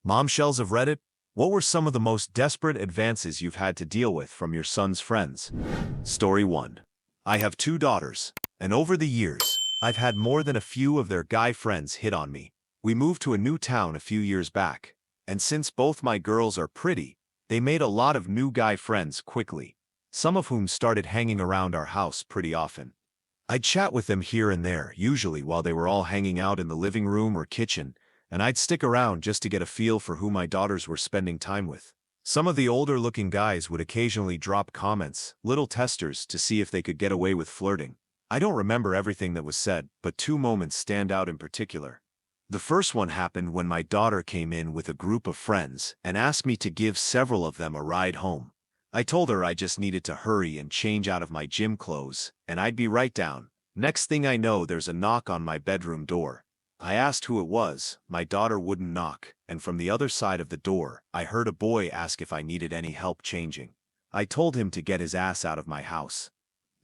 Momshells of Reddit, what were some of the most desperate advances you've had to deal with from your son's friends? Story 1. I have two daughters, and over the years, I've had more than a few of their guy friends hit on me. We moved to a new town a few years back, and since both my girls are pretty, they made a lot of new guy friends quickly, some of whom started hanging around our house pretty often. I'd chat with them here and there, usually while they were all hanging out in the living room or kitchen, and I'd stick around just to get a feel for who my daughters were spending time with. Some of the older-looking guys would occasionally drop comments, little testers, to see if they could get away with flirting. I don't remember everything that was said, but two moments stand out in particular. The first one happened when my daughter came in with a group of friends and asked me to give several of them a ride home. I told her I just needed to hurry and change out of my gym clothes, and I'd be right down. Next thing I know, there's a knock on my bedroom door. I asked who it was. My daughter wouldn't knock, and from the other side of the door, I heard a boy ask if I needed any help changing. I told him to get his ass out of my house.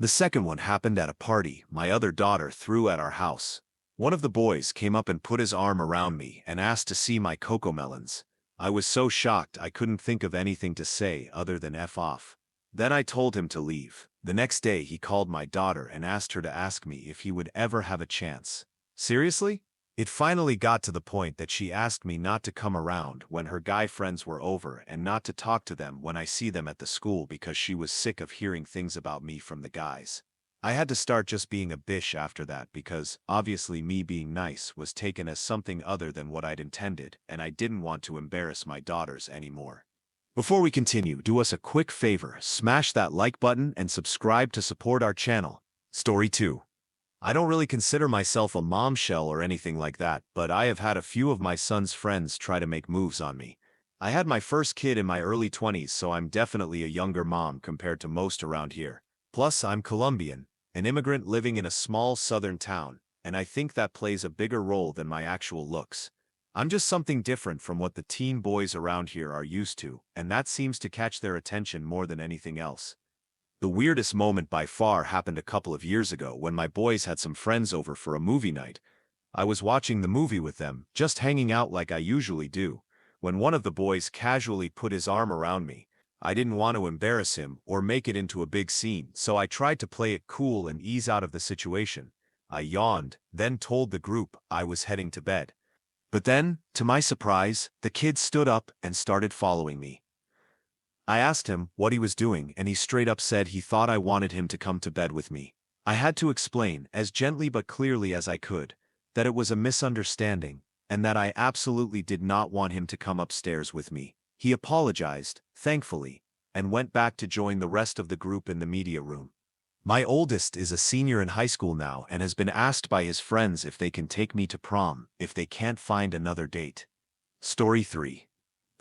The second one happened at a party my other daughter threw at our house. One of the boys came up and put his arm around me and asked to see my cocomelons. I was so shocked I couldn't think of anything to say other than F off. Then I told him to leave. The next day he called my daughter and asked her to ask me if he would ever have a chance. Seriously? It finally got to the point that she asked me not to come around when her guy friends were over and not to talk to them when I see them at the school because she was sick of hearing things about me from the guys. I had to start just being a bitch after that because, obviously, me being nice was taken as something other than what I'd intended, and I didn't want to embarrass my daughters anymore. Before we continue, do us a quick favor, smash that like button and subscribe to support our channel. Story 2. I don't really consider myself a momshell or anything like that, but I have had a few of my son's friends try to make moves on me. I had my first kid in my early 20s, so I'm definitely a younger mom compared to most around here. Plus, I'm Colombian, an immigrant living in a small southern town, and I think that plays a bigger role than my actual looks. I'm just something different from what the teen boys around here are used to, and that seems to catch their attention more than anything else. The weirdest moment by far happened a couple of years ago when my boys had some friends over for a movie night. I was watching the movie with them, just hanging out like I usually do, when one of the boys casually put his arm around me. I didn't want to embarrass him or make it into a big scene, so I tried to play it cool and ease out of the situation. I yawned, then told the group I was heading to bed. But then, to my surprise, the kid stood up and started following me. I asked him what he was doing, and he straight up said he thought I wanted him to come to bed with me. I had to explain, as gently but clearly as I could, that it was a misunderstanding, and that I absolutely did not want him to come upstairs with me. He apologized, thankfully, and went back to join the rest of the group in the media room. My oldest is a senior in high school now and has been asked by his friends if they can take me to prom if they can't find another date. Story 3.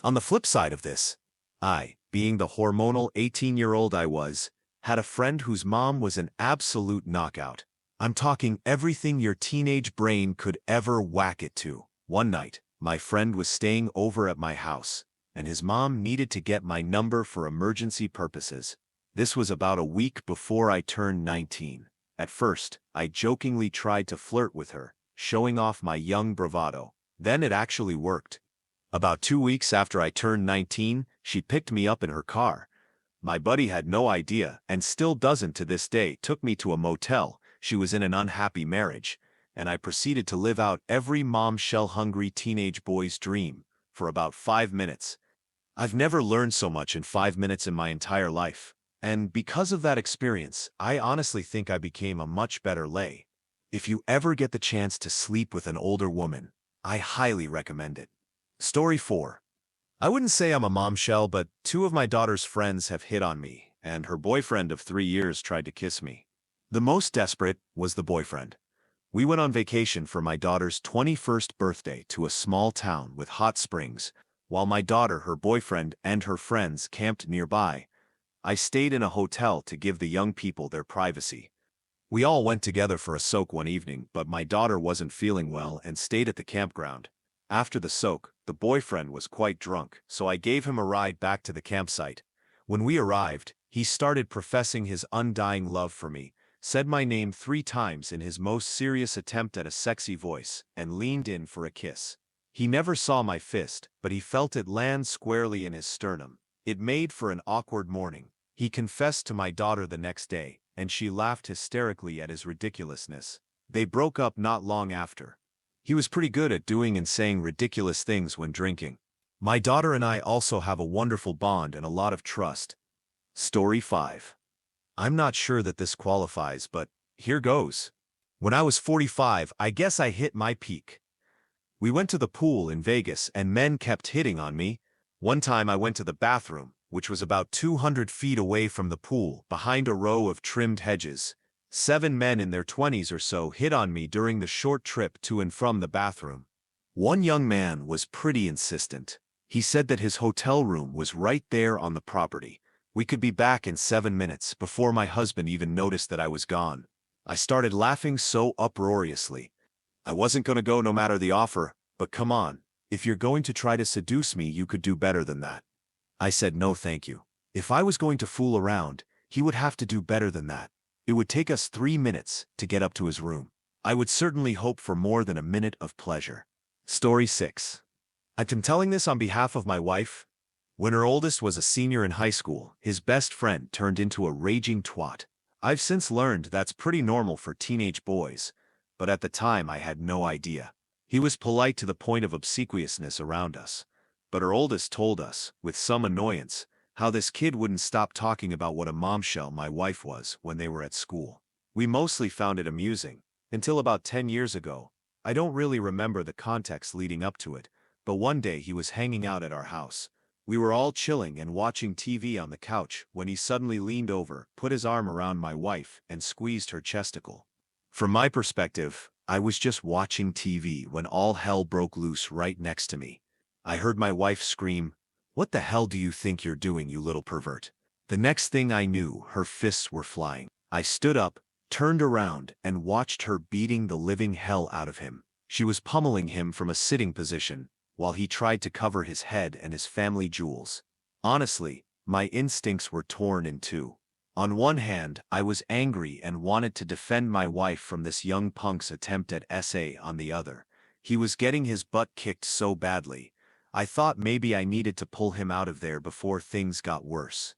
On the flip side of this, I, being the hormonal 18-year-old I was, had a friend whose mom was an absolute knockout. I'm talking everything your teenage brain could ever whack it to. One night, my friend was staying over at my house, and his mom needed to get my number for emergency purposes. This was about a week before I turned 19. At first, I jokingly tried to flirt with her, showing off my young bravado. Then it actually worked. About 2 weeks after I turned 19, she picked me up in her car. My buddy had no idea, and still doesn't to this day, took me to a motel. She was in an unhappy marriage, and I proceeded to live out every momshell-hungry teenage boy's dream for about 5 minutes. I've never learned so much in 5 minutes in my entire life, and because of that experience, I honestly think I became a much better lay. If you ever get the chance to sleep with an older woman, I highly recommend it. Story 4. I wouldn't say I'm a momshell, but two of my daughter's friends have hit on me, and her boyfriend of 3 years tried to kiss me. The most desperate was the boyfriend. We went on vacation for my daughter's 21st birthday to a small town with hot springs, while my daughter, her boyfriend, and her friends camped nearby. I stayed in a hotel to give the young people their privacy. We all went together for a soak one evening, but my daughter wasn't feeling well and stayed at the campground. After the soak, the boyfriend was quite drunk, so I gave him a ride back to the campsite. When we arrived, he started professing his undying love for me, said my name 3 times in his most serious attempt at a sexy voice, and leaned in for a kiss. He never saw my fist, but he felt it land squarely in his sternum. It made for an awkward morning. He confessed to my daughter the next day, and she laughed hysterically at his ridiculousness. They broke up not long after. He was pretty good at doing and saying ridiculous things when drinking. My daughter and I also have a wonderful bond and a lot of trust. Story 5. I'm not sure that this qualifies, but here goes. When I was 45, I guess I hit my peak. We went to the pool in Vegas and men kept hitting on me. One time I went to the bathroom, which was about 200 feet away from the pool, behind a row of trimmed hedges. 7 men in their 20s or so hit on me during the short trip to and from the bathroom. One young man was pretty insistent. He said that his hotel room was right there on the property. We could be back in 7 minutes before my husband even noticed that I was gone. I started laughing so uproariously. I wasn't going to go no matter the offer, but come on, if you're going to try to seduce me, you could do better than that. I said no thank you. If I was going to fool around, he would have to do better than that. It would take us 3 minutes to get up to his room. I would certainly hope for more than a minute of pleasure. Story 6. I'm telling this on behalf of my wife. When her oldest was a senior in high school, his best friend turned into a raging twat. I've since learned that's pretty normal for teenage boys, but at the time I had no idea. He was polite to the point of obsequiousness around us, but her oldest told us, with some annoyance, how this kid wouldn't stop talking about what a momshell my wife was when they were at school. We mostly found it amusing, until about 10 years ago. I don't really remember the context leading up to it, but one day he was hanging out at our house. We were all chilling and watching TV on the couch when he suddenly leaned over, put his arm around my wife, and squeezed her chesticle. From my perspective, I was just watching TV when all hell broke loose right next to me. I heard my wife scream, "What the hell do you think you're doing, you little pervert?" The next thing I knew, her fists were flying. I stood up, turned around, and watched her beating the living hell out of him. She was pummeling him from a sitting position, while he tried to cover his head and his family jewels. Honestly, my instincts were torn in two. On one hand, I was angry and wanted to defend my wife from this young punk's attempt at SA. On the other, he was getting his butt kicked so badly, I thought maybe I needed to pull him out of there before things got worse.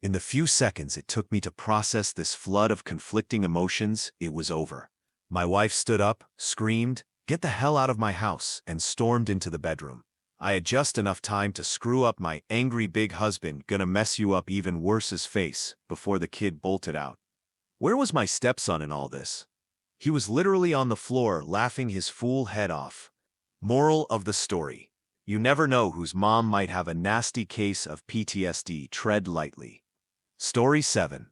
In the few seconds it took me to process this flood of conflicting emotions, it was over. My wife stood up, screamed, "Get the hell out of my house," and stormed into the bedroom. I had just enough time to screw up my "angry big husband gonna mess you up even worse's" face before the kid bolted out. Where was my stepson in all this? He was literally on the floor laughing his fool head off. Moral of the story: you never know whose mom might have a nasty case of PTSD. Tread lightly. Story 7.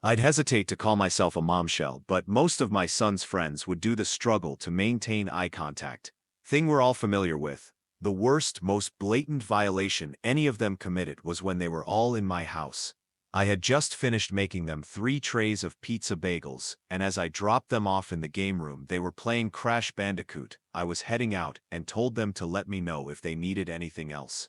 I'd hesitate to call myself a momshell, but most of my son's friends would do the struggle to maintain eye contact. Thing we're all familiar with. The worst, most blatant violation any of them committed was when they were all in my house. I had just finished making them 3 trays of pizza bagels, and as I dropped them off in the game room, they were playing Crash Bandicoot. I was heading out and told them to let me know if they needed anything else.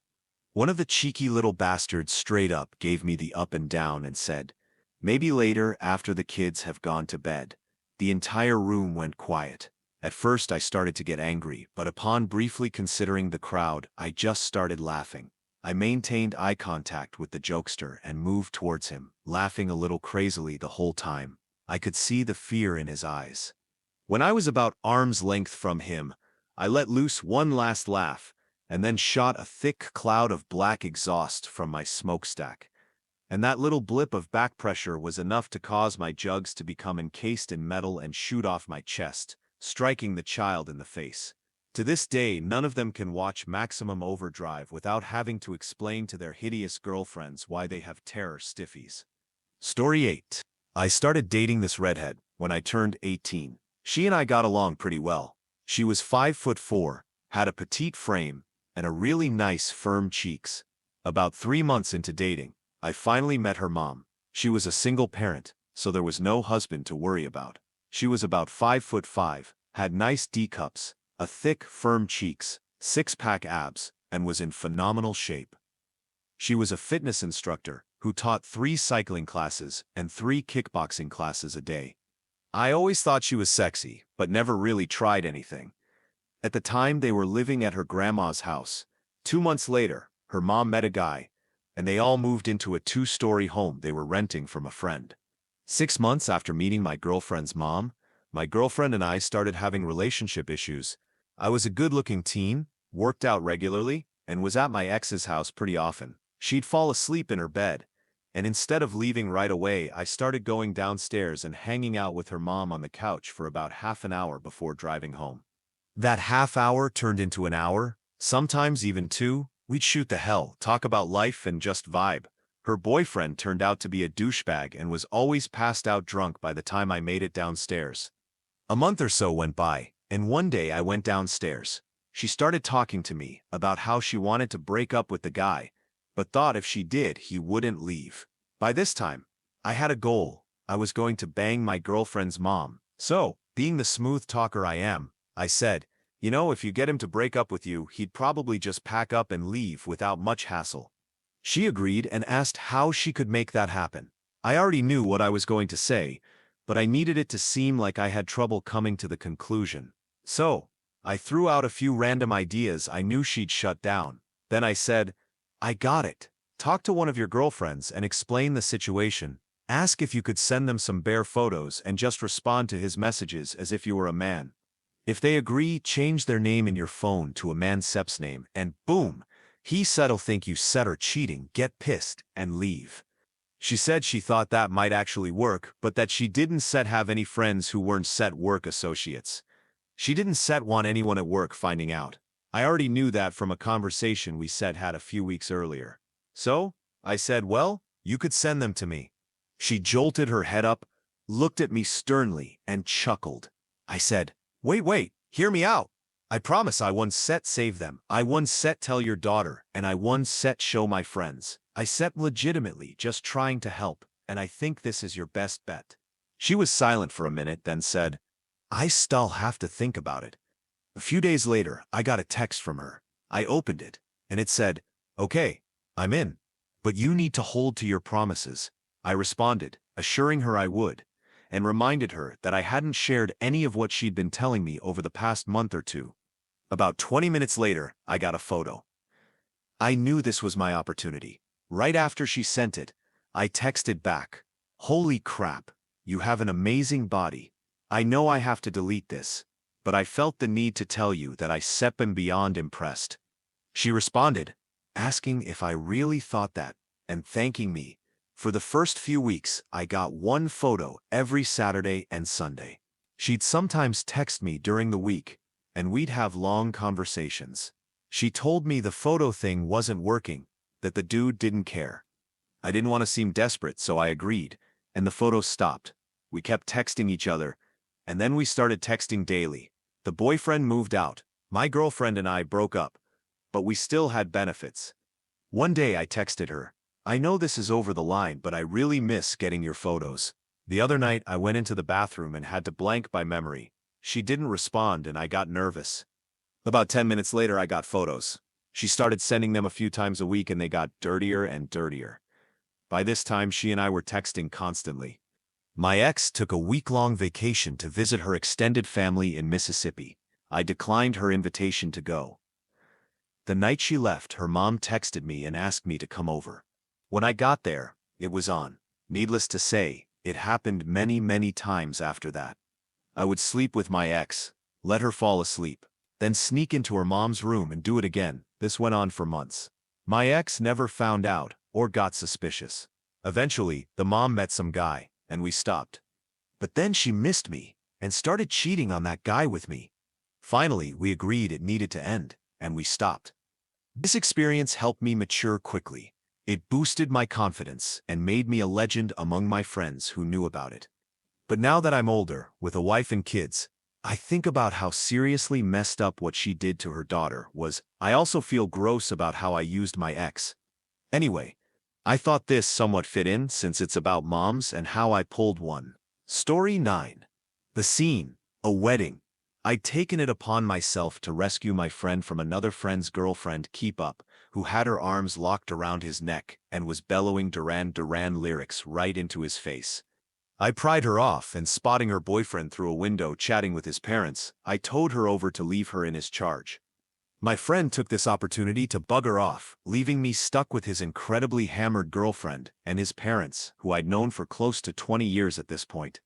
One of the cheeky little bastards straight up gave me the up and down and said, "Maybe later after the kids have gone to bed." The entire room went quiet. At first I started to get angry, but upon briefly considering the crowd, I just started laughing. I maintained eye contact with the jokester and moved towards him, laughing a little crazily the whole time. I could see the fear in his eyes. When I was about arm's length from him, I let loose one last laugh, and then shot a thick cloud of black exhaust from my smokestack. And that little blip of back pressure was enough to cause my jugs to become encased in metal and shoot off my chest, striking the child in the face. To this day, none of them can watch Maximum Overdrive without having to explain to their hideous girlfriends why they have terror stiffies. Story 8. I started dating this redhead when I turned 18. She and I got along pretty well. She was 5'4", had a petite frame, and a really nice firm cheeks. About 3 months into dating, I finally met her mom. She was a single parent, so there was no husband to worry about. She was about 5'5", had nice D cups, a thick, firm cheeks, 6-pack abs, and was in phenomenal shape. She was a fitness instructor who taught 3 cycling classes and 3 kickboxing classes a day. I always thought she was sexy, but never really tried anything. At the time, they were living at her grandma's house. 2 months later, her mom met a guy, and they all moved into a 2-story home they were renting from a friend. 6 months after meeting my girlfriend's mom, my girlfriend and I started having relationship issues. I was a good-looking teen, worked out regularly, and was at my ex's house pretty often. She'd fall asleep in her bed, and instead of leaving right away, I started going downstairs and hanging out with her mom on the couch for about half an hour before driving home. That half hour turned into an hour, sometimes even 2. We'd shoot the hell, talk about life, and just vibe. Her boyfriend turned out to be a douchebag and was always passed out drunk by the time I made it downstairs. A month or so went by, and one day I went downstairs. She started talking to me about how she wanted to break up with the guy, but thought if she did, he wouldn't leave. By this time, I had a goal. I was going to bang my girlfriend's mom. So, being the smooth talker I am, I said, you know, if you get him to break up with you, he'd probably just pack up and leave without much hassle. She agreed and asked how she could make that happen. I already knew what I was going to say, but I needed it to seem like I had trouble coming to the conclusion. So, I threw out a few random ideas I knew she'd shut down. Then I said, I got it. Talk to one of your girlfriends and explain the situation. Ask if you could send them some bare photos and just respond to his messages as if you were a man. If they agree, change their name in your phone to a man's Sep's name, and boom, he said'll think you said her cheating, get pissed, and leave. She said she thought that might actually work, but that she didn't set have any friends who weren't set work associates. She didn't set want anyone at work finding out. I already knew that from a conversation we said had a few weeks earlier. So, I said, well, you could send them to me. She jolted her head up, looked at me sternly, and chuckled. I said, wait, hear me out. I promise I once set save them. I once set tell your daughter, and I once set show my friends. I set legitimately just trying to help, and I think this is your best bet. She was silent for a minute, then said, I still have to think about it. A few days later, I got a text from her. I opened it, and it said, okay, I'm in, but you need to hold to your promises. I responded, assuring her I would, and reminded her that I hadn't shared any of what she'd been telling me over the past month or two. About 20 minutes later, I got a photo. I knew this was my opportunity. Right after she sent it, I texted back, holy crap, you have an amazing body. I know I have to delete this, but I felt the need to tell you that I am beyond impressed. She responded, asking if I really thought that, and thanking me. For the first few weeks, I got one photo every Saturday and Sunday. She'd sometimes text me during the week, and we'd have long conversations. She told me the photo thing wasn't working, that the dude didn't care. I didn't want to seem desperate, so I agreed, and the photos stopped. We kept texting each other, and then we started texting daily. The boyfriend moved out. My girlfriend and I broke up, but we still had benefits. One day I texted her, I know this is over the line, but I really miss getting your photos. The other night I went into the bathroom and had to blank by memory. She didn't respond and I got nervous. About 10 minutes later I got photos. She started sending them a few times a week and they got dirtier and dirtier. By this time she and I were texting constantly. My ex took a week-long vacation to visit her extended family in Mississippi. I declined her invitation to go. The night she left, her mom texted me and asked me to come over. When I got there, it was on. Needless to say, it happened many times after that. I would sleep with my ex, let her fall asleep, then sneak into her mom's room and do it again. This went on for months. My ex never found out or got suspicious. Eventually, the mom met some guy, and we stopped. But then she missed me and started cheating on that guy with me. Finally, we agreed it needed to end, and we stopped. This experience helped me mature quickly. It boosted my confidence and made me a legend among my friends who knew about it. But now that I'm older, with a wife and kids, I think about how seriously messed up what she did to her daughter was. I also feel gross about how I used my ex. Anyway, I thought this somewhat fit in since it's about moms and how I pulled one. Story 9. The scene, a wedding. I'd taken it upon myself to rescue my friend from another friend's girlfriend, Keep Up, who had her arms locked around his neck and was bellowing Duran Duran lyrics right into his face. I pried her off, and spotting her boyfriend through a window chatting with his parents, I towed her over to leave her in his charge. My friend took this opportunity to bug her off, leaving me stuck with his incredibly hammered girlfriend and his parents, who I'd known for close to 20 years at this point.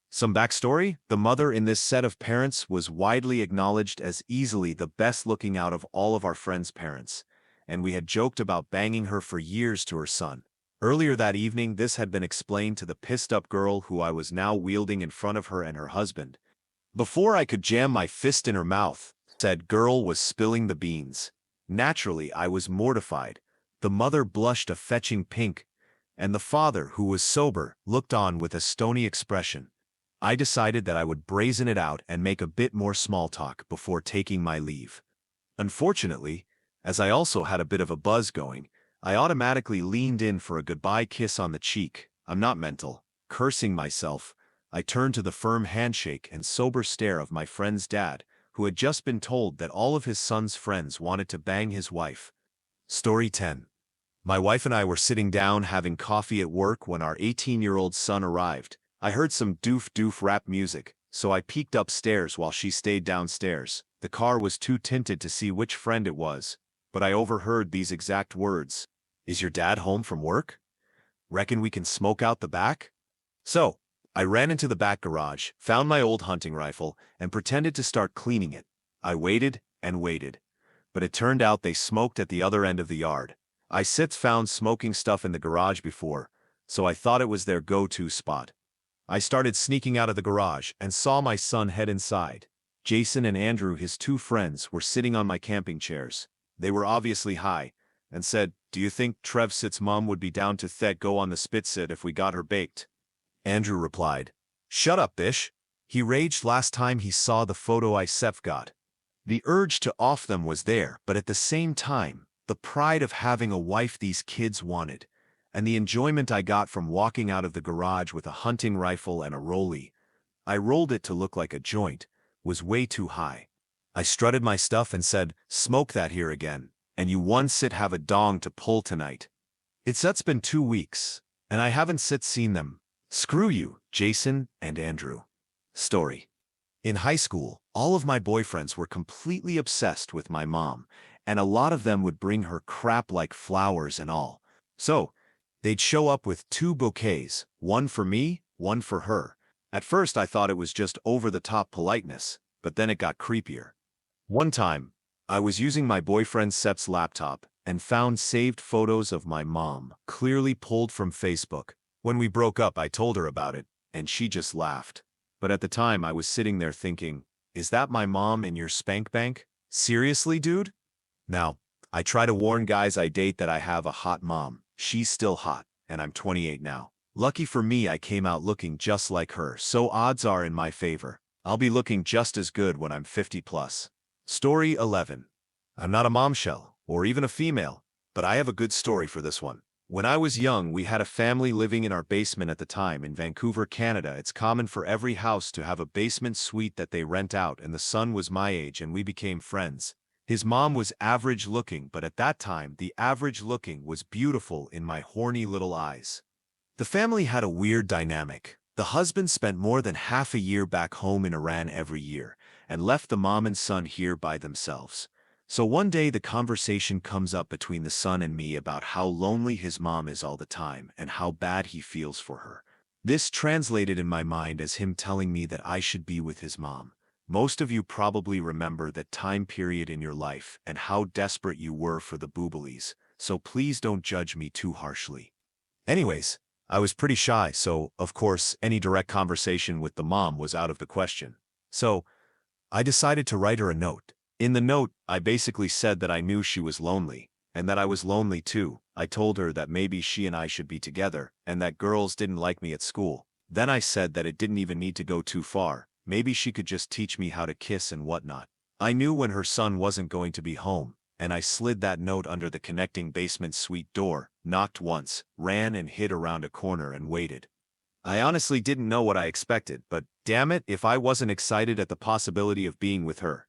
Some backstory: the mother in this set of parents was widely acknowledged as easily the best looking out of all of our friends' parents, and we had joked about banging her for years to her son. Earlier that evening, this had been explained to the pissed-up girl who I was now wielding in front of her and her husband. Before I could jam my fist in her mouth, said girl was spilling the beans. Naturally, I was mortified. The mother blushed a fetching pink, and the father, who was sober, looked on with a stony expression. I decided that I would brazen it out and make a bit more small talk before taking my leave. Unfortunately, as I also had a bit of a buzz going, I automatically leaned in for a goodbye kiss on the cheek. I'm not mental. Cursing myself, I turned to the firm handshake and sober stare of my friend's dad, who had just been told that all of his son's friends wanted to bang his wife. Story 10. My wife and I were sitting down having coffee at work when our 18-year-old son arrived. I heard some doof rap music, so I peeked upstairs while she stayed downstairs. The car was too tinted to see which friend it was, but I overheard these exact words. "Is your dad home from work? Reckon we can smoke out the back?" So, I ran into the back garage, found my old hunting rifle, and pretended to start cleaning it. I waited and waited, but it turned out they smoked at the other end of the yard. I found smoking stuff in the garage before, so I thought it was their go-to spot. I started sneaking out of the garage and saw my son head inside. Jason and Andrew, his two friends, were sitting on my camping chairs. They were obviously high, and said, "Do you think Trevsit's mom would be down to go on the spitsit if we got her baked?" Andrew replied, "Shut up, Bish." He raged last time he saw the photo I got. The urge to off them was there, but at the same time, the pride of having a wife these kids wanted, and the enjoyment I got from walking out of the garage with a hunting rifle and a rollie, I rolled it to look like a joint, was way too high. I strutted my stuff and said, "Smoke that here again, and you have a dong to pull tonight." That's been 2 weeks, and I haven't seen them. Screw you, Jason and Andrew. Story. In high school, all of my boyfriends were completely obsessed with my mom, and a lot of them would bring her crap like flowers and all. So, they'd show up with 2 bouquets, one for me, one for her. At first I thought it was just over-the-top politeness, but then it got creepier. One time, I was using my boyfriend Sep's laptop and found saved photos of my mom, clearly pulled from Facebook. When we broke up, I told her about it, and she just laughed. But at the time, I was sitting there thinking, is that my mom in your spank bank? Seriously, dude? Now, I try to warn guys I date that I have a hot mom. She's still hot, and I'm 28 now. Lucky for me, I came out looking just like her, so odds are in my favor. I'll be looking just as good when I'm 50 plus. Story 11. I'm not a momshell, or even a female, but I have a good story for this one. When I was young, we had a family living in our basement at the time in Vancouver, Canada. It's common for every house to have a basement suite that they rent out, and the son was my age and we became friends. His mom was average looking, but at that time, the average looking was beautiful in my horny little eyes. The family had a weird dynamic. The husband spent more than half a year back home in Iran every year, and left the mom and son here by themselves. So one day the conversation comes up between the son and me about how lonely his mom is all the time and how bad he feels for her. This translated in my mind as him telling me that I should be with his mom. Most of you probably remember that time period in your life and how desperate you were for the booblies, so please don't judge me too harshly. Anyways, I was pretty shy, so, of course, any direct conversation with the mom was out of the question. So, I decided to write her a note. In the note, I basically said that I knew she was lonely, and that I was lonely too. I told her that maybe she and I should be together, and that girls didn't like me at school. Then I said that it didn't even need to go too far. Maybe she could just teach me how to kiss and whatnot. I knew when her son wasn't going to be home, and I slid that note under the connecting basement suite door, knocked once, ran and hid around a corner and waited. I honestly didn't know what I expected, but damn it if I wasn't excited at the possibility of being with her.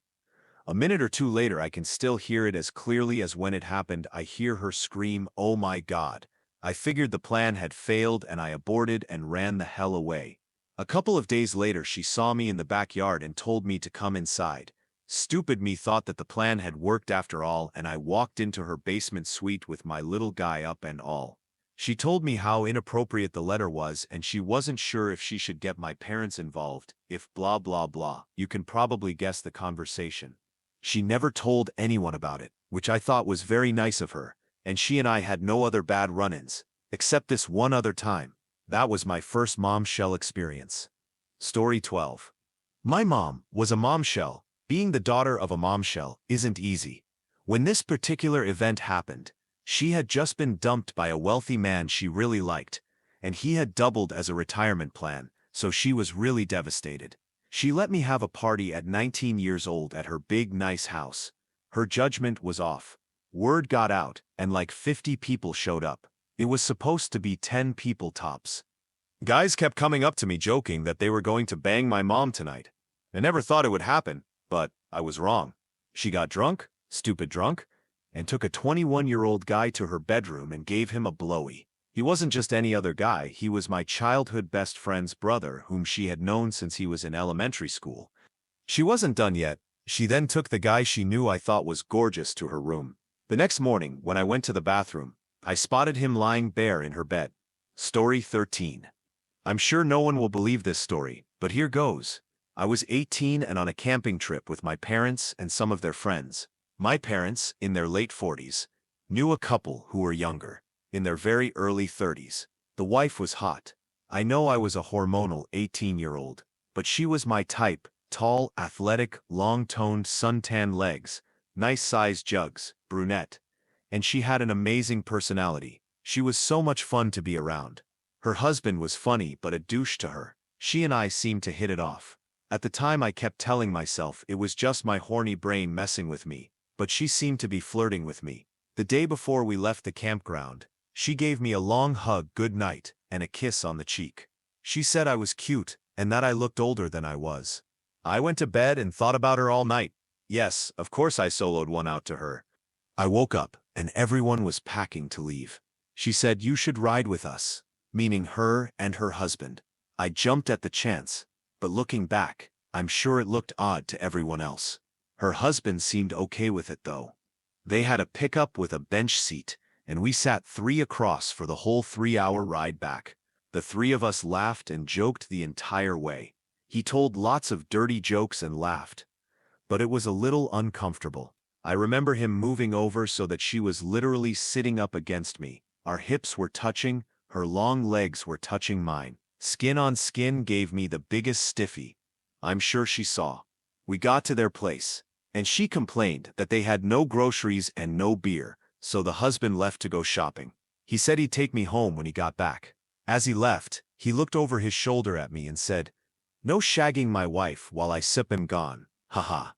A minute or two later, I can still hear it as clearly as when it happened. I hear her scream, "Oh my God." I figured the plan had failed and I aborted and ran the hell away. A couple of days later she saw me in the backyard and told me to come inside. Stupid me thought that the plan had worked after all, and I walked into her basement suite with my little guy up and all. She told me how inappropriate the letter was and she wasn't sure if she should get my parents involved, if blah blah blah. You can probably guess the conversation. She never told anyone about it, which I thought was very nice of her, and she and I had no other bad run-ins, except this one other time. That was my first momshell experience. Story 12. My mom was a momshell. Being the daughter of a momshell isn't easy. When this particular event happened, she had just been dumped by a wealthy man she really liked, and he had doubled as a retirement plan, so she was really devastated. She let me have a party at 19 years old at her big nice house. Her judgment was off. Word got out, and like 50 people showed up. It was supposed to be 10 people tops. Guys kept coming up to me joking that they were going to bang my mom tonight. I never thought it would happen, but I was wrong. She got drunk, stupid drunk, and took a 21-year-old guy to her bedroom and gave him a blowy. He wasn't just any other guy, he was my childhood best friend's brother whom she had known since he was in elementary school. She wasn't done yet. She then took the guy she knew I thought was gorgeous to her room. The next morning, when I went to the bathroom, I spotted him lying bare in her bed. Story 13. I'm sure no one will believe this story, but here goes. I was 18 and on a camping trip with my parents and some of their friends. My parents, in their late 40s, knew a couple who were younger, in their very early 30s. The wife was hot. I know I was a hormonal 18-year-old, but she was my type, tall, athletic, long-toned, sun-tanned legs, nice-sized jugs, brunette. And she had an amazing personality. She was so much fun to be around. Her husband was funny but a douche to her. She and I seemed to hit it off. At the time I kept telling myself it was just my horny brain messing with me, but she seemed to be flirting with me. The day before we left the campground, she gave me a long hug good night and a kiss on the cheek. She said I was cute and that I looked older than I was. I went to bed and thought about her all night. Yes, of course I soloed one out to her. I woke up and everyone was packing to leave. She said, "You should ride with us," meaning her and her husband. I jumped at the chance, but looking back, I'm sure it looked odd to everyone else. Her husband seemed okay with it though. They had a pickup with a bench seat, and we sat 3 across for the whole 3-hour ride back. The 3 of us laughed and joked the entire way. He told lots of dirty jokes and laughed, but it was a little uncomfortable. I remember him moving over so that she was literally sitting up against me. Our hips were touching, her long legs were touching mine. Skin on skin gave me the biggest stiffy. I'm sure she saw. We got to their place, and she complained that they had no groceries and no beer, so the husband left to go shopping. He said he'd take me home when he got back. As he left, he looked over his shoulder at me and said, "No shagging my wife while I sip am gone, haha."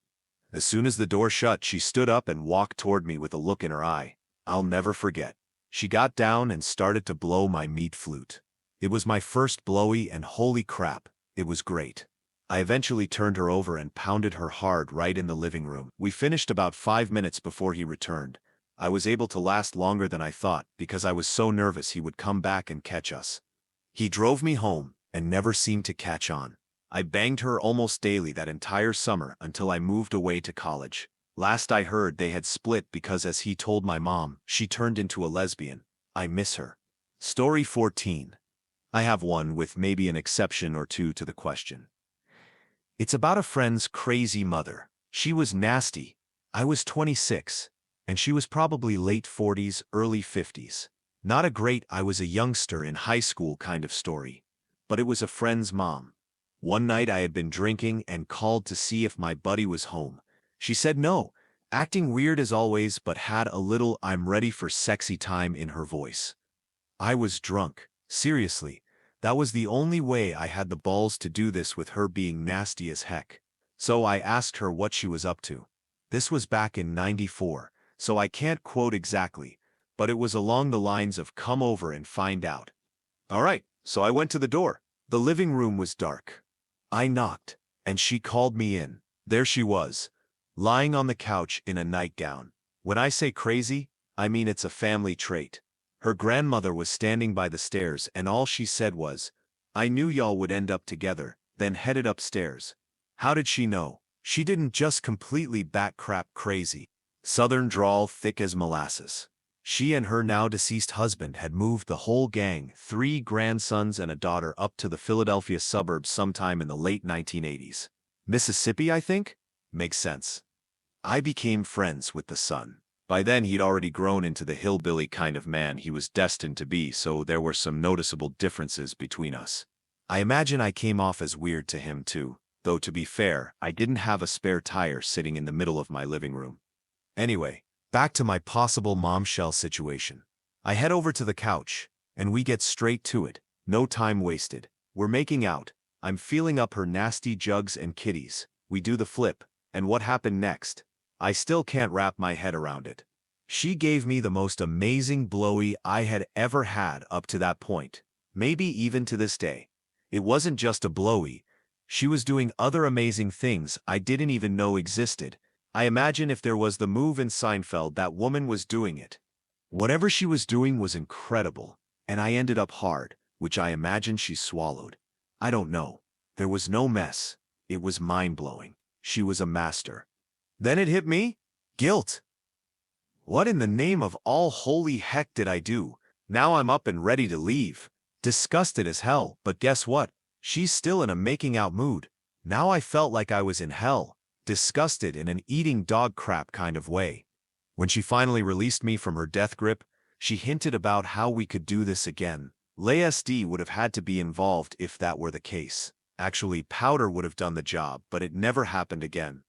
As soon as the door shut, she stood up and walked toward me with a look in her eye I'll never forget. She got down and started to blow my meat flute. It was my first blowy and holy crap, it was great. I eventually turned her over and pounded her hard right in the living room. We finished about 5 minutes before he returned. I was able to last longer than I thought because I was so nervous he would come back and catch us. He drove me home and never seemed to catch on. I banged her almost daily that entire summer until I moved away to college. Last I heard they had split because, as he told my mom, she turned into a lesbian. I miss her. Story 14. I have one with maybe an exception or two to the question. It's about a friend's crazy mother. She was nasty. I was 26, and she was probably late 40s, early 50s. Not a great I was a youngster in high school kind of story, but it was a friend's mom. One night I had been drinking and called to see if my buddy was home. She said no, acting weird as always, but had a little "I'm ready for sexy time" in her voice. I was drunk. Seriously, that was the only way I had the balls to do this with her being nasty as heck. So I asked her what she was up to. This was back in '94, so I can't quote exactly, but it was along the lines of "come over and find out." All right, so I went to the door. The living room was dark. I knocked, and she called me in. There she was, lying on the couch in a nightgown. When I say crazy, I mean it's a family trait. Her grandmother was standing by the stairs and all she said was, I knew y'all would end up together, then headed upstairs. How did she know? She didn't just completely bat crap crazy. Southern drawl thick as molasses. She and her now-deceased husband had moved the whole gang, 3 grandsons and a daughter, up to the Philadelphia suburbs sometime in the late 1980s. Mississippi, I think? Makes sense. I became friends with the son. By then he'd already grown into the hillbilly kind of man he was destined to be, so there were some noticeable differences between us. I imagine I came off as weird to him too, though to be fair, I didn't have a spare tire sitting in the middle of my living room. Anyway, back to my possible momshell situation. I head over to the couch, and we get straight to it. No time wasted. We're making out. I'm feeling up her nasty jugs and kitties. We do the flip, and what happened next? I still can't wrap my head around it. She gave me the most amazing blowy I had ever had up to that point, maybe even to this day. It wasn't just a blowy. She was doing other amazing things I didn't even know existed. I imagine if there was the move in Seinfeld, that woman was doing it. Whatever she was doing was incredible, and I ended up hard, which I imagine she swallowed. I don't know. There was no mess. It was mind-blowing. She was a master. Then it hit me. Guilt. What in the name of all holy heck did I do? Now I'm up and ready to leave. Disgusted as hell, but guess what? She's still in a making out mood. Now I felt like I was in hell. Disgusted in an eating dog crap kind of way. When she finally released me from her death grip, she hinted about how we could do this again. LSD would have had to be involved if that were the case. Actually, powder would have done the job, but it never happened again.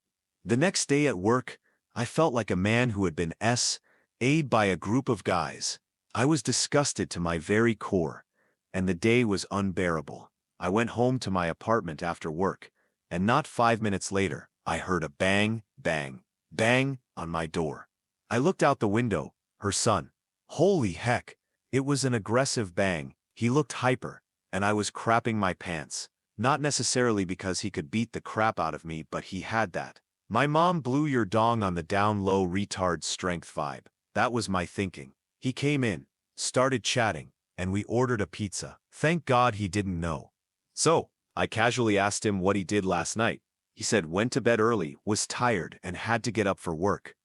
The next day at work, I felt like a man who had been S.'d by a group of guys. I was disgusted to my very core, and the day was unbearable. I went home to my apartment after work, and not 5 minutes later, I heard a bang, bang, bang on my door. I looked out the window. Her son. Holy heck! It was an aggressive bang. He looked hyper, and I was crapping my pants. Not necessarily because he could beat the crap out of me, but he had that. My mom blew your dong on the down-low retard strength vibe. That was my thinking. He came in, started chatting, and we ordered a pizza. Thank God he didn't know. So, I casually asked him what he did last night. He said went to bed early, was tired, and had to get up for work.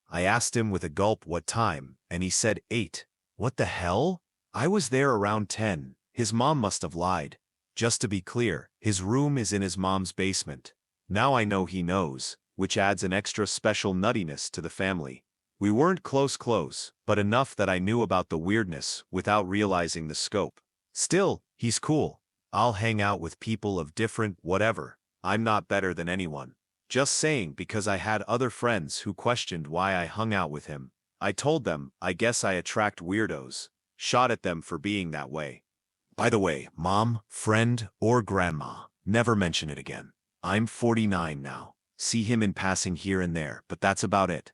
I asked him with a gulp what time, and he said 8. What the hell? I was there around 10. His mom must have lied. Just to be clear, his room is in his mom's basement. Now I know he knows, which adds an extra special nuttiness to the family. We weren't close, but enough that I knew about the weirdness without realizing the scope. Still, he's cool. I'll hang out with people of different whatever. I'm not better than anyone. Just saying, because I had other friends who questioned why I hung out with him. I told them, I guess I attract weirdos. Shot at them for being that way. By the way, mom, friend, or grandma, never mention it again. I'm 49 now. See him in passing here and there, but that's about it.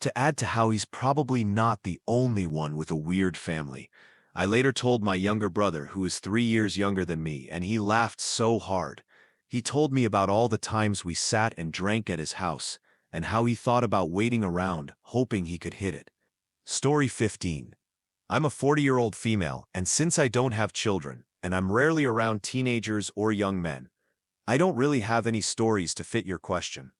To add to how he's probably not the only one with a weird family, I later told my younger brother, who is 3 years younger than me, and he laughed so hard. He told me about all the times we sat and drank at his house, and how he thought about waiting around, hoping he could hit it. Story 15. I'm a 40-year-old female, and since I don't have children, and I'm rarely around teenagers or young men, I don't really have any stories to fit your question.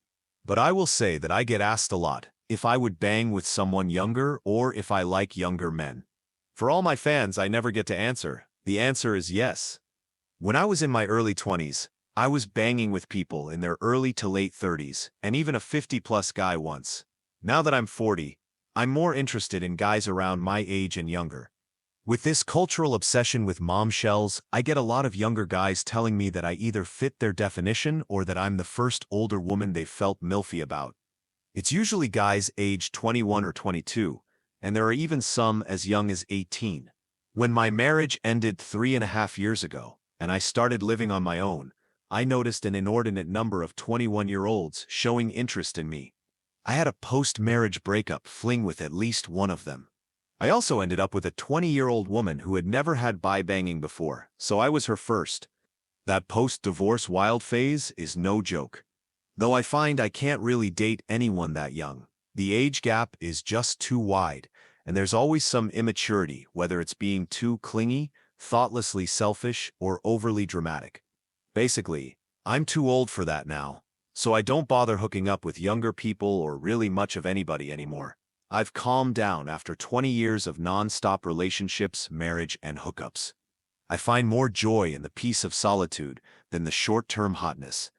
But I will say that I get asked a lot if I would bang with someone younger or if I like younger men. For all my fans, I never get to answer. The answer is yes. When I was in my early 20s, I was banging with people in their early to late 30s, and even a 50-plus guy once. Now that I'm 40, I'm more interested in guys around my age and younger. With this cultural obsession with momshells, I get a lot of younger guys telling me that I either fit their definition or that I'm the first older woman they've felt milfy about. It's usually guys aged 21 or 22, and there are even some as young as 18. When my marriage ended 3.5 years ago, and I started living on my own, I noticed an inordinate number of 21-year-olds showing interest in me. I had a post-marriage breakup fling with at least one of them. I also ended up with a 20-year-old woman who had never had bi-banging before, so I was her first. That post-divorce wild phase is no joke. Though I find I can't really date anyone that young. The age gap is just too wide, and there's always some immaturity, whether it's being too clingy, thoughtlessly selfish, or overly dramatic. Basically, I'm too old for that now, so I don't bother hooking up with younger people or really much of anybody anymore. I've calmed down after 20 years of non-stop relationships, marriage, and hookups. I find more joy in the peace of solitude than the short-term hotness.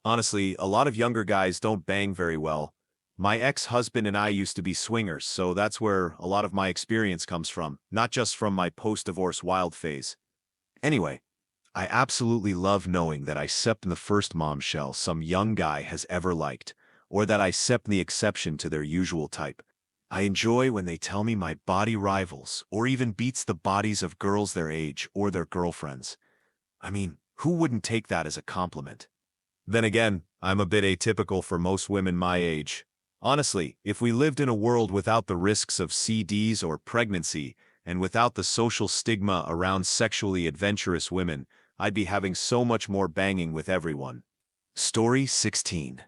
Honestly, a lot of younger guys don't bang very well. My ex-husband and I used to be swingers, so that's where a lot of my experience comes from, not just from my post-divorce wild phase. Anyway, I absolutely love knowing that I stepped in the first bombshell some young guy has ever liked, or that I stepped in the exception to their usual type. I enjoy when they tell me my body rivals, or even beats the bodies of girls their age or their girlfriends. I mean, who wouldn't take that as a compliment? Then again, I'm a bit atypical for most women my age. Honestly, if we lived in a world without the risks of CDs or pregnancy, and without the social stigma around sexually adventurous women, I'd be having so much more banging with everyone. Story 16.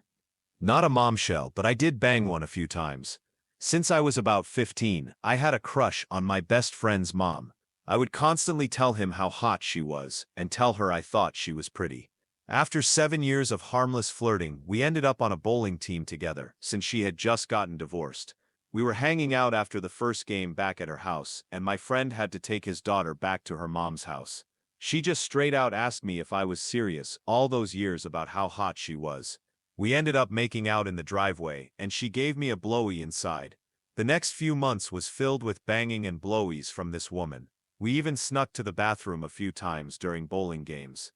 Not a bombshell, but I did bang one a few times. Since I was about 15, I had a crush on my best friend's mom. I would constantly tell him how hot she was, and tell her I thought she was pretty. After 7 years of harmless flirting, we ended up on a bowling team together, since she had just gotten divorced. We were hanging out after the first game back at her house, and my friend had to take his daughter back to her mom's house. She just straight out asked me if I was serious all those years about how hot she was. We ended up making out in the driveway, and she gave me a blowy inside. The next few months was filled with banging and blowies from this woman. We even snuck to the bathroom a few times during bowling games.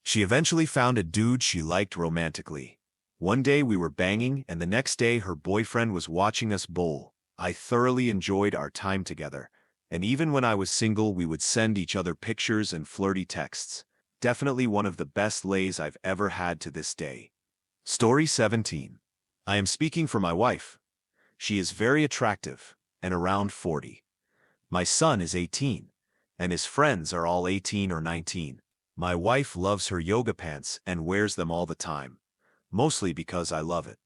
She eventually found a dude she liked romantically. One day we were banging, and the next day her boyfriend was watching us bowl. I thoroughly enjoyed our time together, and even when I was single we would send each other pictures and flirty texts. Definitely one of the best lays I've ever had to this day. Story 17. I am speaking for my wife. She is very attractive, and around 40. My son is 18, and his friends are all 18 or 19. My wife loves her yoga pants and wears them all the time, mostly because I love it.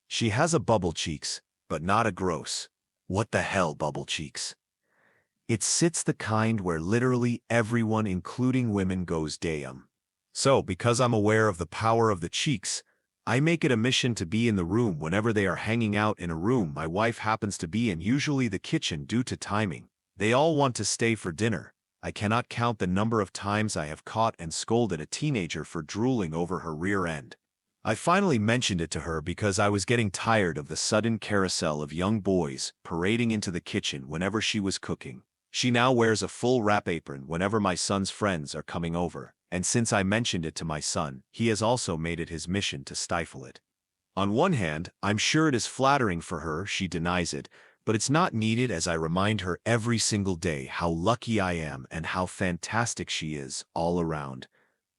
She has a bubble cheeks, but not a gross. What the hell, bubble cheeks? It sits the kind where literally everyone, including women, goes damn. So, because I'm aware of the power of the cheeks, I make it a mission to be in the room whenever they are hanging out in a room my wife happens to be in, usually the kitchen due to timing. They all want to stay for dinner. I cannot count the number of times I have caught and scolded a teenager for drooling over her rear end. I finally mentioned it to her because I was getting tired of the sudden carousel of young boys parading into the kitchen whenever she was cooking. She now wears a full wrap apron whenever my son's friends are coming over, and since I mentioned it to my son, he has also made it his mission to stifle it. On one hand, I'm sure it is flattering for her, she denies it, but it's not needed as I remind her every single day how lucky I am and how fantastic she is all around.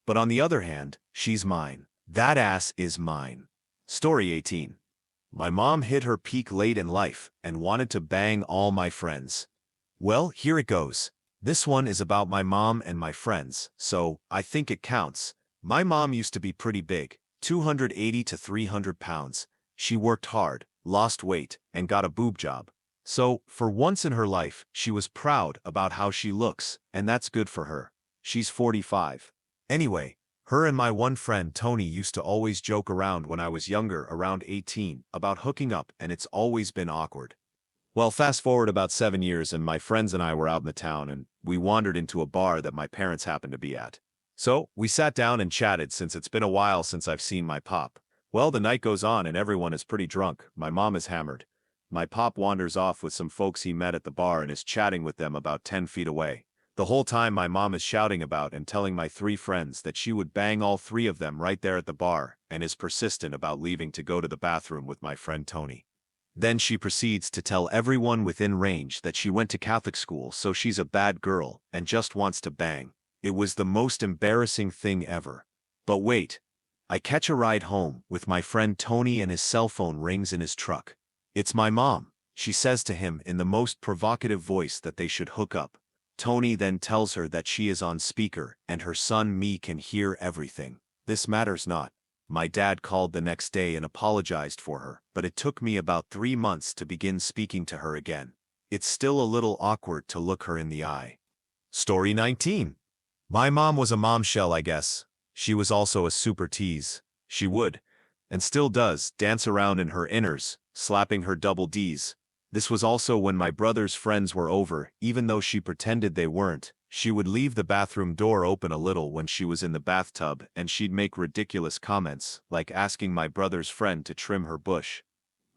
But on the other hand, she's mine. That ass is mine. Story 18. My mom hit her peak late in life and wanted to bang all my friends. Well, here it goes. This one is about my mom and my friends, so I think it counts. My mom used to be pretty big, 280 to 300 pounds. She worked hard, lost weight, and got a boob job. So, for once in her life, she was proud about how she looks, and that's good for her. She's 45. Anyway, her and my one friend Tony used to always joke around when I was younger, around 18, about hooking up, and it's always been awkward. Well, fast forward about 7 years and my friends and I were out in the town and we wandered into a bar that my parents happened to be at. So, we sat down and chatted since it's been a while since I've seen my pop. Well, the night goes on and everyone is pretty drunk. My mom is hammered. My pop wanders off with some folks he met at the bar and is chatting with them about 10 feet away. The whole time my mom is shouting about and telling my 3 friends that she would bang all 3 of them right there at the bar and is persistent about leaving to go to the bathroom with my friend Tony. Then she proceeds to tell everyone within range that she went to Catholic school, so she's a bad girl and just wants to bang. It was the most embarrassing thing ever. But wait. I catch a ride home with my friend Tony and his cell phone rings in his truck. It's my mom. She says to him in the most provocative voice that they should hook up. Tony then tells her that she is on speaker and her son me can hear everything. This matters not. My dad called the next day and apologized for her, but it took me about 3 months to begin speaking to her again. It's still a little awkward to look her in the eye. Story 19. My mom was a momshell, I guess. She was also a super tease. She would, and still does, dance around in her inners, slapping her double Ds. This was also when my brother's friends were over, even though she pretended they weren't. She would leave the bathroom door open a little when she was in the bathtub, and she'd make ridiculous comments, like asking my brother's friend to trim her bush.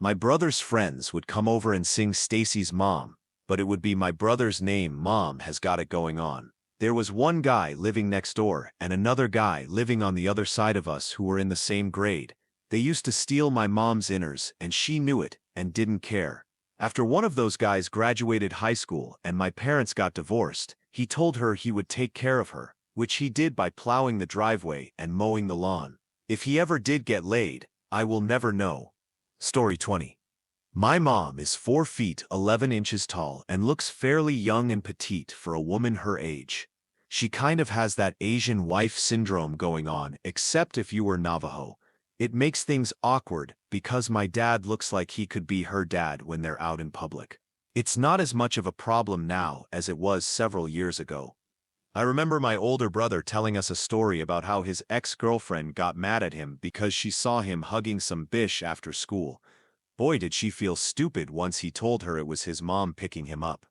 My brother's friends would come over and sing Stacy's Mom, but it would be my brother's name. Mom has got it going on. There was one guy living next door and another guy living on the other side of us who were in the same grade. They used to steal my mom's inners, and she knew it and didn't care. After one of those guys graduated high school and my parents got divorced, he told her he would take care of her, which he did by plowing the driveway and mowing the lawn. If he ever did get laid, I will never know. Story 20. My mom is 4 feet 11 inches tall and looks fairly young and petite for a woman her age. She kind of has that Asian wife syndrome going on, except if you were Navajo. It makes things awkward because my dad looks like he could be her dad when they're out in public. It's not as much of a problem now as it was several years ago. I remember my older brother telling us a story about how his ex-girlfriend got mad at him because she saw him hugging some bish after school. Boy, did she feel stupid once he told her it was his mom picking him up.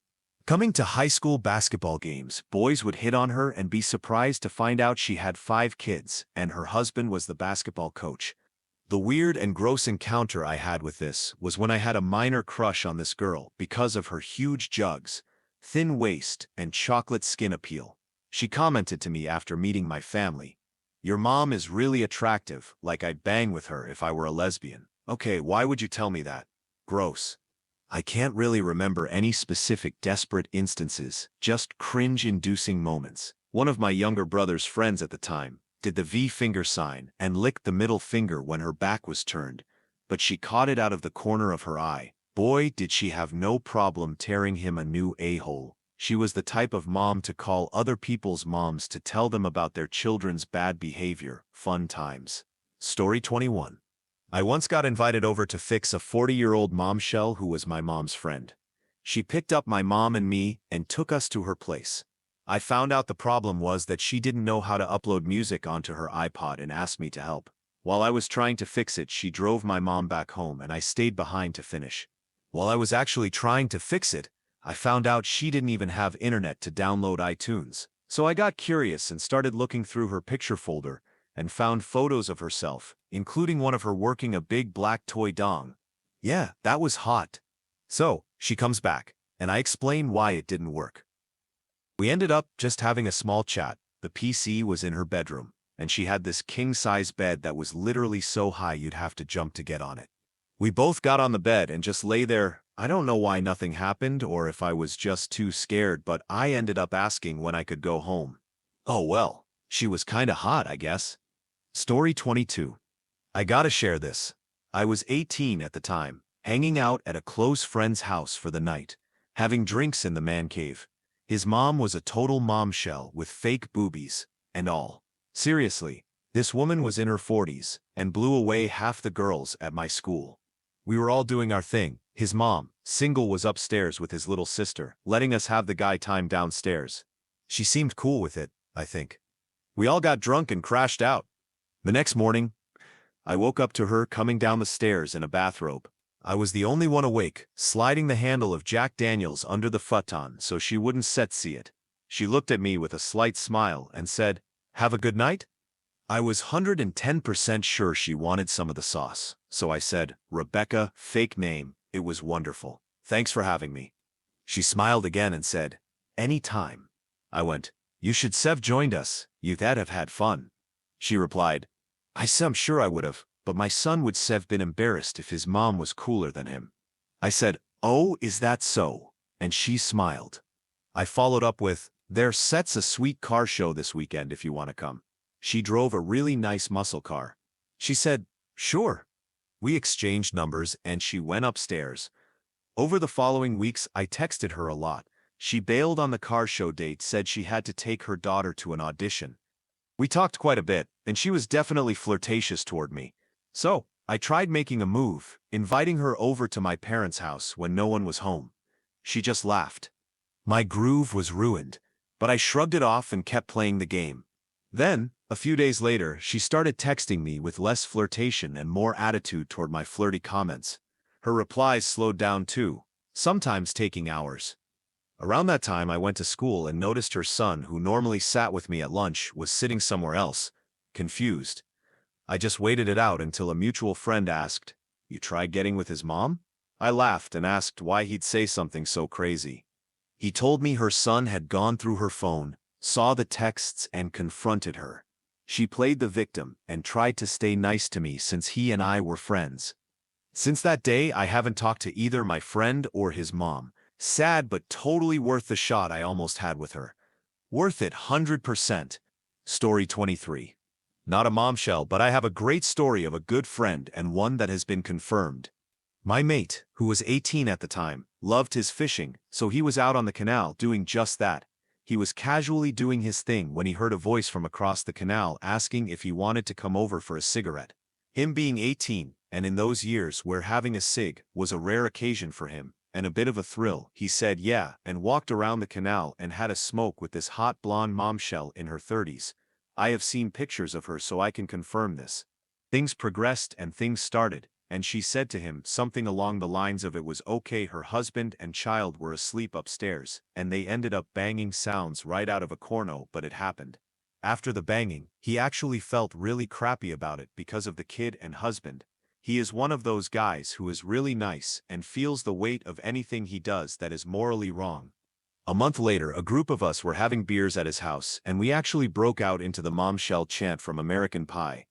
Coming to high school basketball games, boys would hit on her and be surprised to find out she had 5 kids and her husband was the basketball coach. The weird and gross encounter I had with this was when I had a minor crush on this girl because of her huge jugs, thin waist, and chocolate skin appeal. She commented to me after meeting my family, "Your mom is really attractive, like I'd bang with her if I were a lesbian." Okay, why would you tell me that? Gross. I can't really remember any specific desperate instances, just cringe-inducing moments. One of my younger brother's friends at the time did the V finger sign and licked the middle finger when her back was turned, but she caught it out of the corner of her eye. Boy, did she have no problem tearing him a new a-hole. She was the type of mom to call other people's moms to tell them about their children's bad behavior. Fun times. Story 21. I once got invited over to fix a 40-year-old momshell who was my mom's friend. She picked up my mom and me and took us to her place. I found out the problem was that she didn't know how to upload music onto her iPod and asked me to help. While I was trying to fix it, she drove my mom back home and I stayed behind to finish. While I was actually trying to fix it, I found out she didn't even have internet to download iTunes. So I got curious and started looking through her picture folder and found photos of herself, including one of her working a big black toy dong. Yeah, that was hot. So, she comes back, and I explain why it didn't work. We ended up just having a small chat. The PC was in her bedroom, and she had this king-size bed that was literally so high you'd have to jump to get on it. We both got on the bed and just lay there. I don't know why nothing happened or if I was just too scared, but I ended up asking when I could go home. Oh well, she was kinda hot, I guess. Story 22. I gotta share this. I was 18 at the time, hanging out at a close friend's house for the night, having drinks in the man cave. His mom was a total momshell with fake boobies and all. Seriously, this woman was in her 40s and blew away half the girls at my school. We were all doing our thing. His mom, single, was upstairs with his little sister, letting us have the guy time downstairs. She seemed cool with it, I think. We all got drunk and crashed out. The next morning, I woke up to her coming down the stairs in a bathrobe. I was the only one awake, sliding the handle of Jack Daniels under the futon so she wouldn't see it. She looked at me with a slight smile and said, "Have a good night?" I was 110% sure she wanted some of the sauce, so I said, "Rebecca, fake name, it was wonderful. Thanks for having me." She smiled again and said, "Any time." I went, "You should have joined us, you'd have had fun." She replied, I'm sure I would have, but my son would have been embarrassed if his mom was cooler than him." I said, "Oh, is that so?" And she smiled. I followed up with, "There's sets a sweet car show this weekend if you want to come." She drove a really nice muscle car. She said, "Sure." We exchanged numbers and she went upstairs. Over the following weeks, I texted her a lot. She bailed on the car show date, said she had to take her daughter to an audition. We talked quite a bit, and she was definitely flirtatious toward me. So, I tried making a move, inviting her over to my parents' house when no one was home. She just laughed. My groove was ruined. But I shrugged it off and kept playing the game. Then, a few days later, she started texting me with less flirtation and more attitude toward my flirty comments. Her replies slowed down too, sometimes taking hours. Around that time, I went to school and noticed her son, who normally sat with me at lunch, was sitting somewhere else, confused. I just waited it out until a mutual friend asked, "You tried getting with his mom?" I laughed and asked why he'd say something so crazy. He told me her son had gone through her phone, saw the texts, and confronted her. She played the victim and tried to stay nice to me since he and I were friends. Since that day, I haven't talked to either my friend or his mom. Sad, but totally worth the shot I almost had with her. Worth it 100%. Story 23. Not a bombshell, but I have a great story of a good friend and one that has been confirmed. My mate, who was 18 at the time, loved his fishing, so he was out on the canal doing just that. He was casually doing his thing when he heard a voice from across the canal asking if he wanted to come over for a cigarette. Him being 18, and in those years where having a cig was a rare occasion for him, and a bit of a thrill, he said yeah and walked around the canal and had a smoke with this hot blonde momshell in her 30s. I have seen pictures of her, so I can confirm this. Things progressed and things started, and she said to him something along the lines of it was okay her husband and child were asleep upstairs, and they ended up banging sounds right out of a corno, but it happened. After the banging, he actually felt really crappy about it because of the kid and husband. He is one of those guys who is really nice and feels the weight of anything he does that is morally wrong. A month later, a group of us were having beers at his house, and we actually broke out into the momshell chant from American Pie.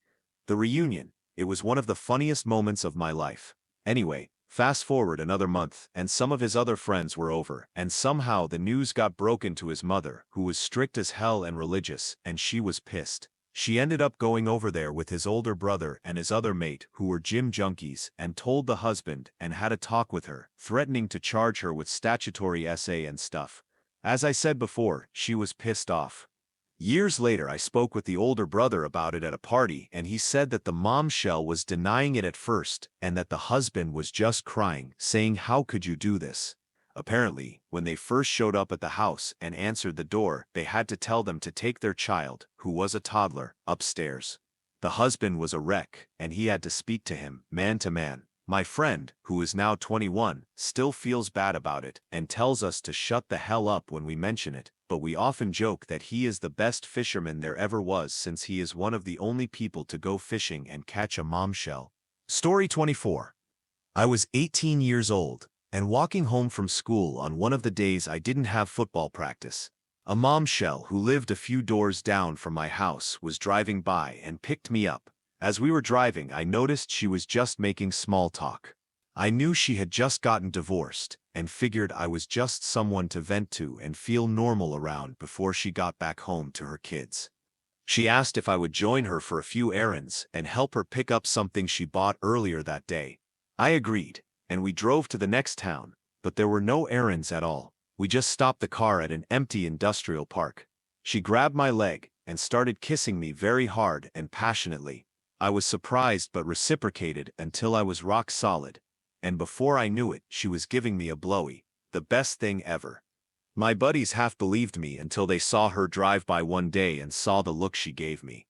The reunion, it was one of the funniest moments of my life. Anyway, fast forward another month, and some of his other friends were over, and somehow the news got broken to his mother, who was strict as hell and religious, and she was pissed. She ended up going over there with his older brother and his other mate, who were gym junkies, and told the husband and had a talk with her, threatening to charge her with statutory SA and stuff. As I said before, she was pissed off. Years later, I spoke with the older brother about it at a party, and he said that the momshell was denying it at first and that the husband was just crying, saying, "How could you do this?" Apparently, when they first showed up at the house and answered the door, they had to tell them to take their child, who was a toddler, upstairs. The husband was a wreck, and he had to speak to him, man to man. My friend, who is now 21, still feels bad about it and tells us to shut the hell up when we mention it, but we often joke that he is the best fisherman there ever was since he is one of the only people to go fishing and catch a momshell. Story 24. I was 18 years old and walking home from school on one of the days I didn't have football practice. A momshell who lived a few doors down from my house was driving by and picked me up. As we were driving, I noticed she was just making small talk. I knew she had just gotten divorced and figured I was just someone to vent to and feel normal around before she got back home to her kids. She asked if I would join her for a few errands and help her pick up something she bought earlier that day. I agreed, and we drove to the next town, but there were no errands at all. We just stopped the car at an empty industrial park. She grabbed my leg and started kissing me very hard and passionately. I was surprised but reciprocated until I was rock solid, and before I knew it, she was giving me a blowy, the best thing ever. My buddies half believed me until they saw her drive by one day and saw the look she gave me.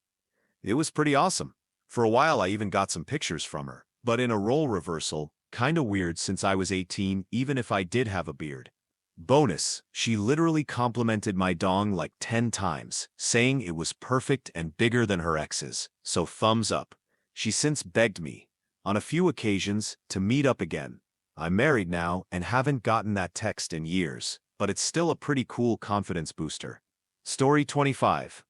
It was pretty awesome. For a while I even got some pictures from her, but in a role reversal, kinda weird since I was 18 even if I did have a beard. Bonus, she literally complimented my dong like 10 times, saying it was perfect and bigger than her ex's, so thumbs up. She since begged me, on a few occasions, to meet up again. I'm married now and haven't gotten that text in years, but it's still a pretty cool confidence booster. Story 25.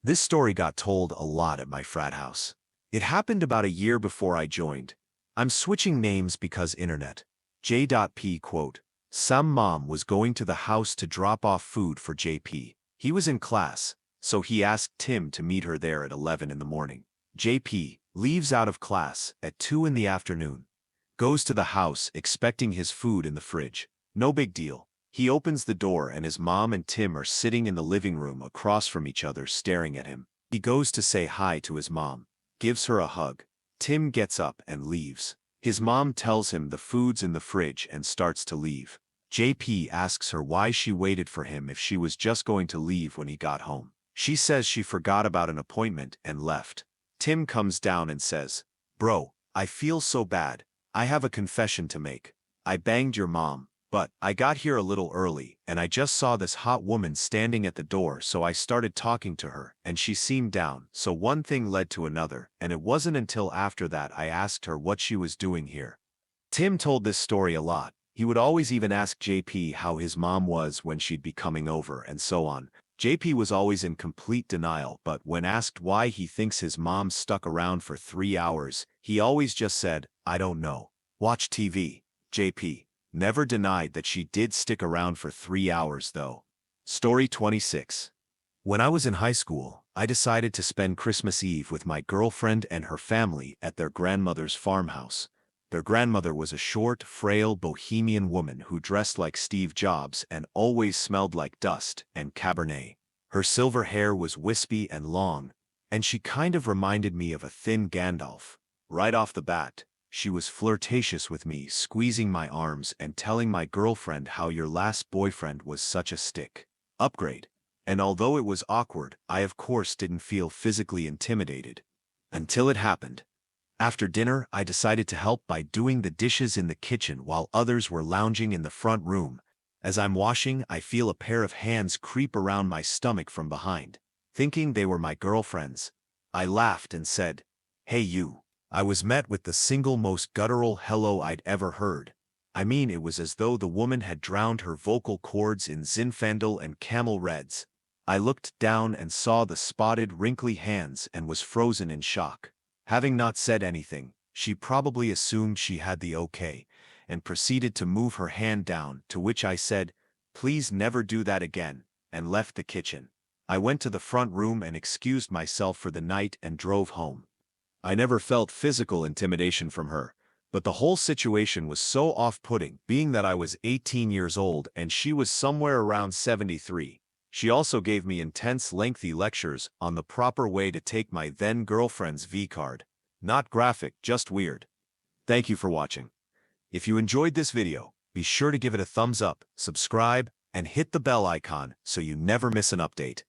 This story got told a lot at my frat house. It happened about a year before I joined. I'm switching names because internet. J.P. quote. Some mom was going to the house to drop off food for JP. He was in class, so he asked Tim to meet her there at 11 in the morning. JP leaves out of class at 2 in the afternoon. Goes to the house expecting his food in the fridge. No big deal. He opens the door and his mom and Tim are sitting in the living room across from each other staring at him. He goes to say hi to his mom, gives her a hug. Tim gets up and leaves. His mom tells him the food's in the fridge and starts to leave. JP asks her why she waited for him if she was just going to leave when he got home. She says she forgot about an appointment and left. Tim comes down and says, "Bro, I feel so bad. I have a confession to make. I banged your mom, but I got here a little early and I just saw this hot woman standing at the door, so I started talking to her and she seemed down, so one thing led to another, and it wasn't until after that I asked her what she was doing here." Tim told this story a lot. He would always even ask JP how his mom was when she'd be coming over and so on. JP was always in complete denial, but when asked why he thinks his mom stuck around for 3 hours, he always just said, "I don't know. Watch TV." JP never denied that she did stick around for 3 hours though. Story 26. When I was in high school, I decided to spend Christmas Eve with my girlfriend and her family at their grandmother's farmhouse. Their grandmother was a short, frail bohemian woman who dressed like Steve Jobs and always smelled like dust and Cabernet. Her silver hair was wispy and long, and she kind of reminded me of a thin Gandalf. Right off the bat, she was flirtatious with me, squeezing my arms and telling my girlfriend how your last boyfriend was such a stick. Upgrade. And although it was awkward, I of course didn't feel physically intimidated. Until it happened. After dinner, I decided to help by doing the dishes in the kitchen while others were lounging in the front room. As I'm washing, I feel a pair of hands creep around my stomach from behind. Thinking they were my girlfriend's, I laughed and said, "Hey you." I was met with the single most guttural hello I'd ever heard. I mean, it was as though the woman had drowned her vocal cords in Zinfandel and Camel Reds. I looked down and saw the spotted, wrinkly hands and was frozen in shock. Having not said anything, she probably assumed she had the okay, and proceeded to move her hand down, to which I said, "Please never do that again," and left the kitchen. I went to the front room and excused myself for the night and drove home. I never felt physical intimidation from her, but the whole situation was so off-putting, being that I was 18 years old and she was somewhere around 73. She also gave me intense, lengthy lectures on the proper way to take my then-girlfriend's V-card. Not graphic, just weird. Thank you for watching. If you enjoyed this video, be sure to give it a thumbs up, subscribe, and hit the bell icon so you never miss an update.